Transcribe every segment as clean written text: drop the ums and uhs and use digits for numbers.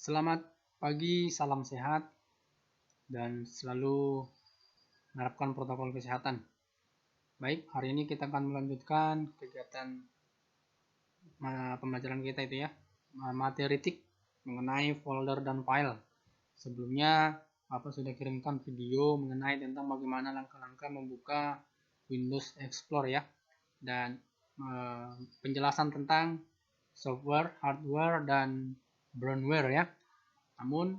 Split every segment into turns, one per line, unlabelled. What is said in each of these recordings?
Selamat pagi, salam sehat, dan selalu menerapkan protokol kesehatan. Baik, hari ini kita akan melanjutkan kegiatan pembelajaran kita itu ya, materi TIK mengenai folder dan file. Sebelumnya, Bapak sudah kirimkan video mengenai tentang bagaimana langkah-langkah membuka Windows Explorer ya, dan penjelasan tentang software, hardware, dan firmware ya. Namun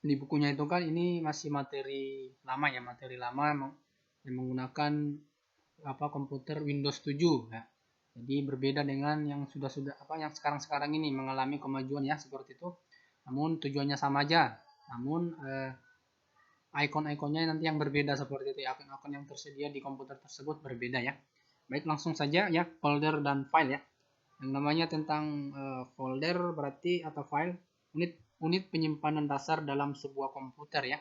di bukunya itu kan ini masih materi lama ya, materi lama yang menggunakan komputer Windows 7 ya. Jadi berbeda dengan yang yang sekarang ini mengalami kemajuan ya seperti itu. Namun tujuannya sama aja. Namun icon-iconnya nanti yang berbeda seperti itu. Icon-icon yang tersedia di komputer tersebut berbeda ya. Baik, langsung saja ya, folder dan file ya. Yang namanya tentang folder berarti atau file unit penyimpanan dasar dalam sebuah komputer ya.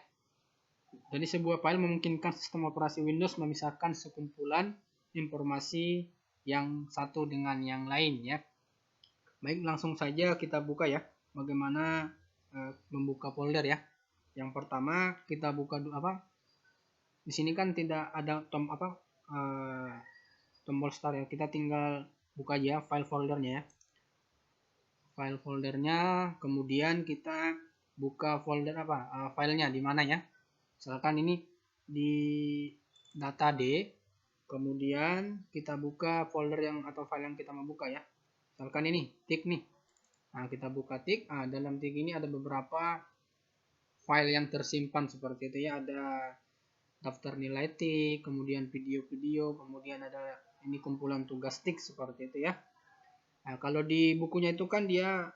Jadi sebuah file memungkinkan sistem operasi Windows memisahkan sekumpulan informasi yang satu dengan yang lain ya. Baik, langsung saja kita buka ya. Bagaimana membuka folder ya. Yang pertama kita buka di sini kan tidak ada tombol start ya. Kita tinggal buka aja file foldernya ya. File foldernya, kemudian kita buka folder filenya di mana ya. Misalkan ini di data D, kemudian kita buka folder atau file yang kita mau buka ya. Misalkan ini TIK nih. Nah, kita buka TIK. Nah, dalam TIK ini ada beberapa file yang tersimpan seperti itu ya. Ada daftar nilai TIK, kemudian video-video, kemudian ada ini kumpulan tugas TIK seperti itu ya. Nah, kalau di bukunya itu kan dia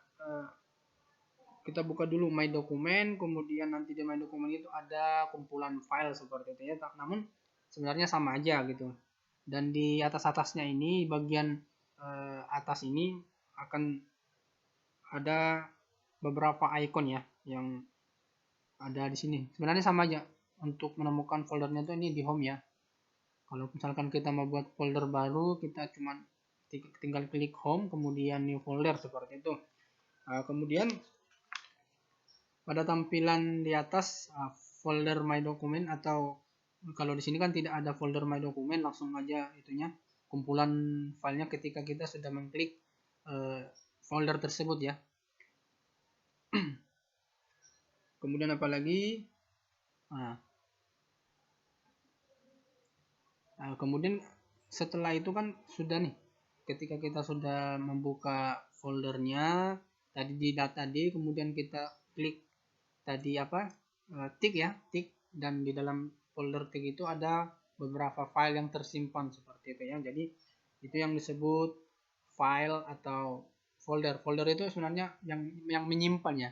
kita buka dulu My Document, kemudian nanti di My Document itu ada kumpulan file seperti itu ya. Namun sebenarnya sama aja gitu. Dan di atas-atasnya ini, bagian atas ini akan ada beberapa icon ya yang ada di sini. Sebenarnya sama aja. Untuk menemukan foldernya itu ini di home ya. Kalau misalkan kita mau buat folder baru, kita cuma tinggal klik home, kemudian new folder seperti itu. Nah, kemudian pada tampilan di atas folder My Document, atau kalau di sini kan tidak ada folder My Document, langsung aja itunya kumpulan filenya ketika kita sudah mengklik folder tersebut ya. Kemudian apalagi kemudian setelah itu kan sudah nih, ketika kita sudah membuka foldernya tadi di data D, kemudian kita klik tadi TIK ya, TIK, dan di dalam folder TIK itu ada beberapa file yang tersimpan seperti itu ya. Jadi itu yang disebut file atau folder. Folder itu sebenarnya yang menyimpan ya,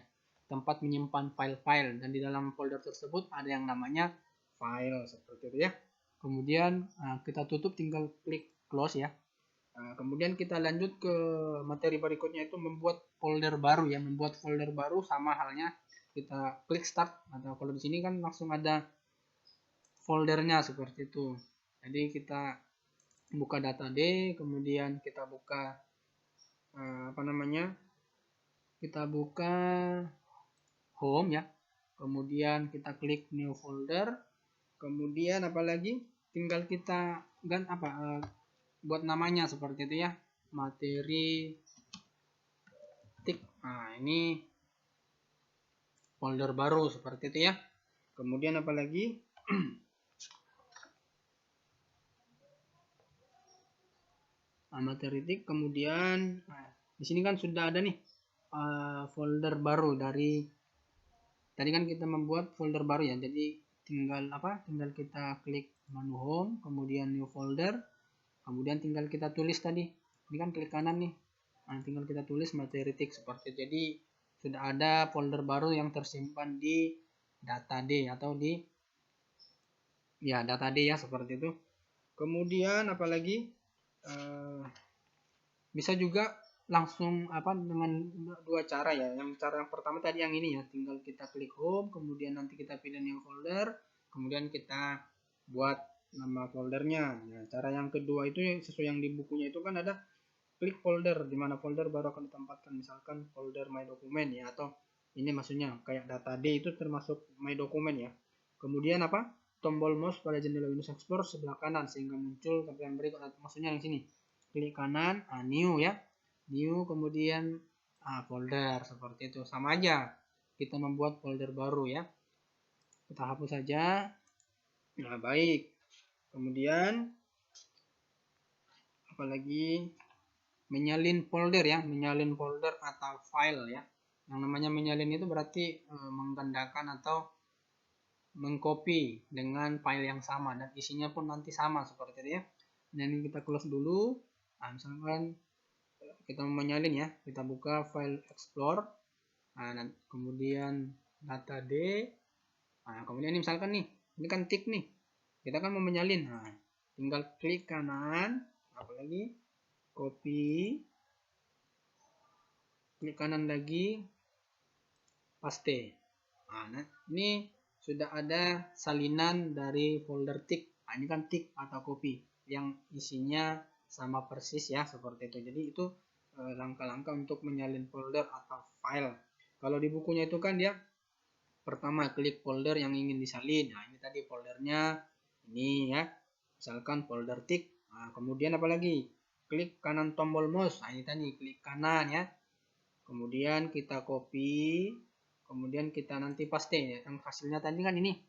tempat menyimpan file-file, dan di dalam folder tersebut ada yang namanya file seperti itu ya. Kemudian kita tutup, tinggal klik close ya. Kemudian kita lanjut ke materi berikutnya, itu membuat folder baru ya. Membuat folder baru sama halnya, kita klik start, atau kalau di sini kan langsung ada foldernya seperti itu. Jadi kita buka data D, kemudian kita buka kita buka home ya, kemudian kita klik new folder, kemudian apalagi tinggal kita buat namanya seperti itu ya, materi TIK. Nah, ini folder baru seperti itu ya. Kemudian apalagi materi TIK. Kemudian di sini kan sudah ada nih folder baru dari tadi kan kita membuat folder baru ya. Jadi tinggal kita klik menu home, kemudian new folder, kemudian tinggal kita tulis tadi. Ini kan klik kanan nih. Nah, tinggal kita tulis materi TIK seperti itu. Jadi sudah ada folder baru yang tersimpan di data D atau di data D ya, seperti itu. Kemudian apalagi bisa juga langsung dengan dua cara ya. Yang cara yang pertama tadi yang ini ya, tinggal kita klik home, kemudian nanti kita pilih new folder, kemudian kita buat nama foldernya. Nah, cara yang kedua itu sesuai yang di bukunya itu kan ada klik folder, di mana folder baru akan ditempatkan, misalkan folder My Document ya, atau Ini maksudnya kayak data D itu termasuk my dokumen ya. Kemudian apa? Tombol mouse pada jendela Windows Explorer sebelah kanan sehingga muncul tampilan berikut. Maksudnya yang sini. Klik kanan, new ya. New, kemudian folder seperti itu. Sama aja. Kita membuat folder baru ya. Kita hapus saja. Nah, baik. Kemudian apalagi menyalin folder ya, menyalin folder atau file ya. Yang namanya menyalin itu berarti menggandakan atau mengcopy dengan file yang sama dan isinya pun nanti sama seperti itu ya. Dan ini kita close dulu. Nah, misalkan kita mau menyalin ya, kita buka file explore. Nah, kemudian data D. Nah, kemudian ini misalkan nih, ini kan tick nih. Kita kan mau menyalin. Nah, tinggal klik kanan, apalagi copy, klik kanan lagi, paste. Nah, ini sudah ada salinan dari folder tick. Nah, ini kan tick atau copy yang isinya sama persis ya, seperti itu. Jadi itu langkah-langkah untuk menyalin folder atau file. Kalau di bukunya itu kan dia pertama klik folder yang ingin disalin. Nah, ini tadi foldernya ini ya. Misalkan folder tick. Nah, kemudian apalagi? Klik kanan tombol mouse. Nah, ini tadi klik kanan ya. Kemudian kita copy, kemudian kita nanti paste ya. Yang hasilnya tadi kan ini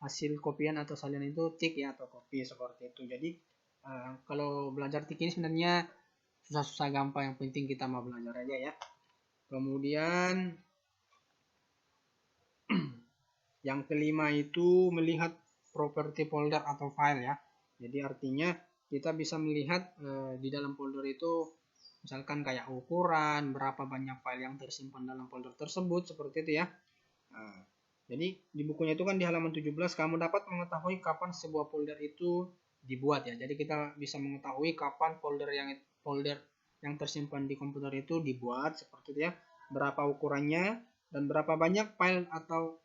hasil kopian atau salinan itu tick ya atau copy seperti itu. Jadi kalau belajar tick ini sebenarnya susah-susah gampang, yang penting kita mau belajar aja ya. Kemudian yang kelima itu melihat properti folder atau file ya. Jadi artinya kita bisa melihat di dalam folder itu misalkan kayak ukuran, berapa banyak file yang tersimpan dalam folder tersebut, seperti itu ya. Nah, jadi di bukunya itu kan di halaman 17 kamu dapat mengetahui kapan sebuah folder itu dibuat ya. Jadi kita bisa mengetahui kapan folder yang tersimpan di komputer itu dibuat, seperti itu ya. Berapa ukurannya dan berapa banyak file atau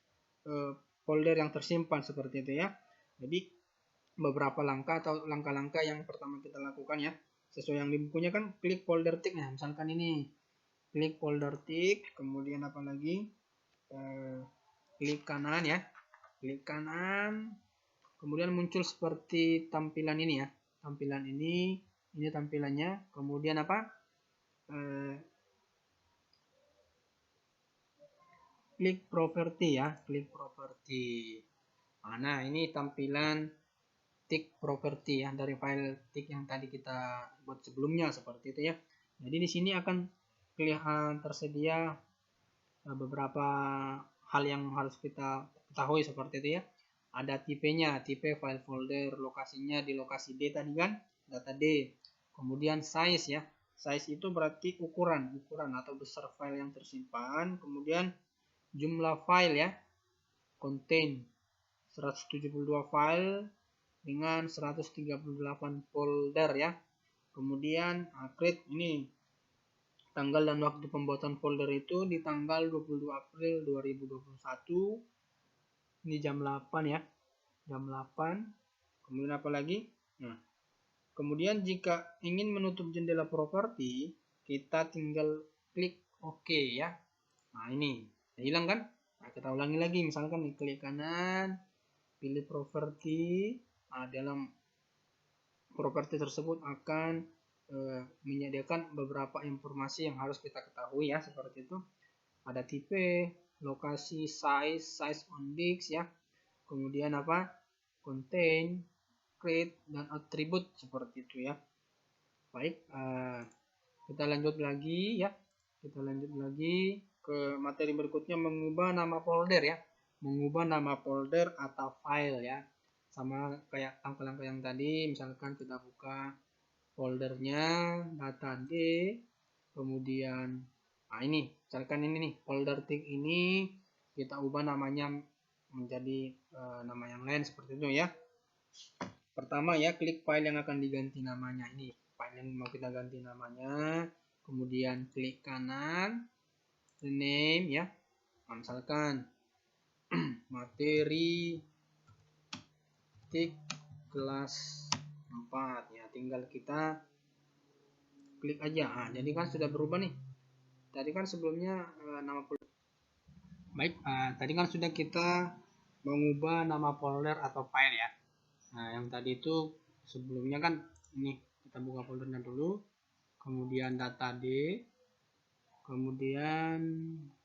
folder yang tersimpan, seperti itu ya. Jadi beberapa langkah atau langkah-langkah yang pertama kita lakukan ya. Sesuai yang di bukunya kan klik folder tick. Nah, misalkan ini klik folder tick, kemudian apa lagi? Klik kanan ya. Klik kanan. Kemudian muncul seperti tampilan ini ya. Tampilan ini tampilannya. Kemudian apa? Klik properti ya, klik properti. Nah, ini tampilan tick property ya dari file tick yang tadi kita buat sebelumnya, seperti itu ya. Jadi di sini akan kelihatan tersedia beberapa hal yang harus kita ketahui, seperti itu ya. Ada tipenya, tipe file folder, lokasinya di lokasi D tadi kan, data D. Kemudian size ya. Size itu berarti ukuran atau besar file yang tersimpan. Kemudian jumlah file ya. Contain 172 file dengan 138 folder ya. Kemudian create ini tanggal dan waktu pembuatan folder itu di tanggal 22 April 2021. Ini jam 8 ya. Jam 8. Kemudian apa lagi? Nah, kemudian jika ingin menutup jendela properti, kita tinggal klik OK ya. Nah, ini hilang kan? Nah, kita ulangi lagi, misalkan klik kanan, pilih properti. Nah, dalam properti tersebut akan menyediakan beberapa informasi yang harus kita ketahui ya, seperti itu. Ada tipe, lokasi, size on disk ya. Kemudian apa? Contain, create, dan atribut, seperti itu ya. Baik, kita lanjut lagi ya. Kita lanjut lagi ke materi berikutnya, mengubah nama folder ya. Mengubah nama folder atau file ya. Sama kayak langkah-langkah yang tadi, misalkan kita buka foldernya data D, kemudian ini misalkan ini nih folder tick ini kita ubah namanya menjadi nama yang lain, seperti itu ya. Pertama ya, klik file yang akan diganti namanya, ini file yang mau kita ganti namanya, kemudian klik kanan, rename ya. Nah, misalkan materi tick kelas 4 ya, tinggal kita klik aja. Nah, jadi kan sudah berubah nih. Tadi kan sebelumnya nama folder. Baik, tadi kan sudah kita mengubah nama folder atau file ya. Nah, yang tadi itu sebelumnya kan ini kita buka foldernya dulu, kemudian data D, kemudian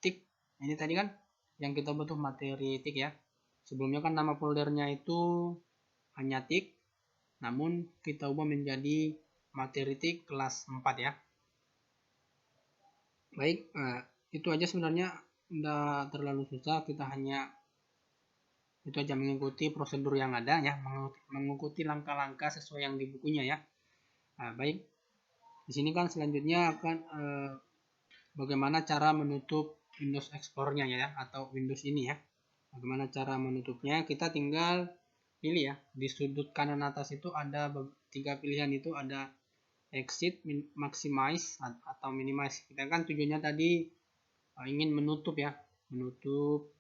tik. Ini tadi kan yang kita butuh materi tik ya. Sebelumnya kan nama foldernya itu hanya tik, namun kita ubah menjadi materi tik kelas 4 ya. Baik, itu aja sebenarnya udah terlalu susah, kita hanya itu aja mengikuti prosedur yang ada ya, mengikuti langkah-langkah sesuai yang di bukunya ya. Nah, baik, di sini kan selanjutnya akan bagaimana cara menutup Windows Explorer-nya ya, atau Windows ini ya. Bagaimana cara menutupnya? Kita tinggal pilih ya, di sudut kanan atas itu ada 3 pilihan, itu ada exit, maximize atau minimize. Kita kan tujuannya tadi ingin menutup ya, menutup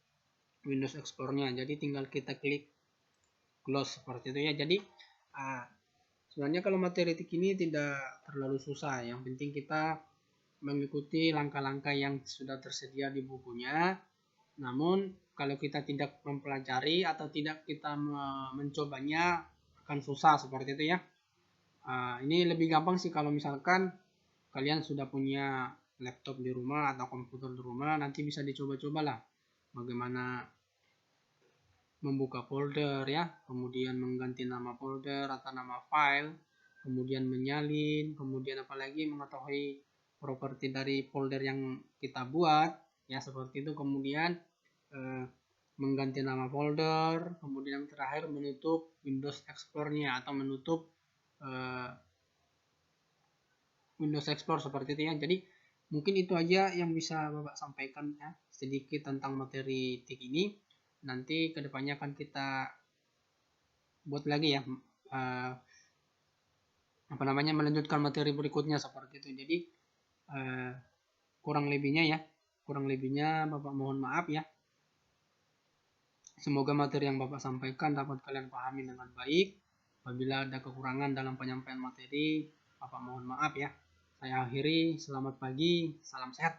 Windows Explorer-nya. Jadi tinggal kita klik close seperti itu ya. Jadi sebenarnya kalau materi tik ini tidak terlalu susah, yang penting kita mengikuti langkah-langkah yang sudah tersedia di bukunya. Namun kalau kita tidak mempelajari atau tidak kita mencobanya akan susah seperti itu ya. Ini lebih gampang sih kalau misalkan kalian sudah punya laptop di rumah atau komputer di rumah, nanti bisa dicoba-coba lah bagaimana membuka folder ya, kemudian mengganti nama folder atau nama file, kemudian menyalin, kemudian apalagi mengetahui properti dari folder yang kita buat ya, seperti itu. Kemudian mengganti nama folder, kemudian yang terakhir menutup Windows Explorer-nya atau menutup Windows Explorer seperti itu ya. Jadi mungkin itu aja yang bisa Bapak sampaikan ya, sedikit tentang materi tik ini. Nanti kedepannya akan kita buat lagi ya, melanjutkan materi berikutnya seperti itu. Jadi kurang lebihnya Bapak mohon maaf ya. Semoga materi yang Bapak sampaikan dapat kalian pahami dengan baik. Apabila ada kekurangan dalam penyampaian materi, Bapak mohon maaf ya. Saya akhiri, selamat pagi, salam sehat.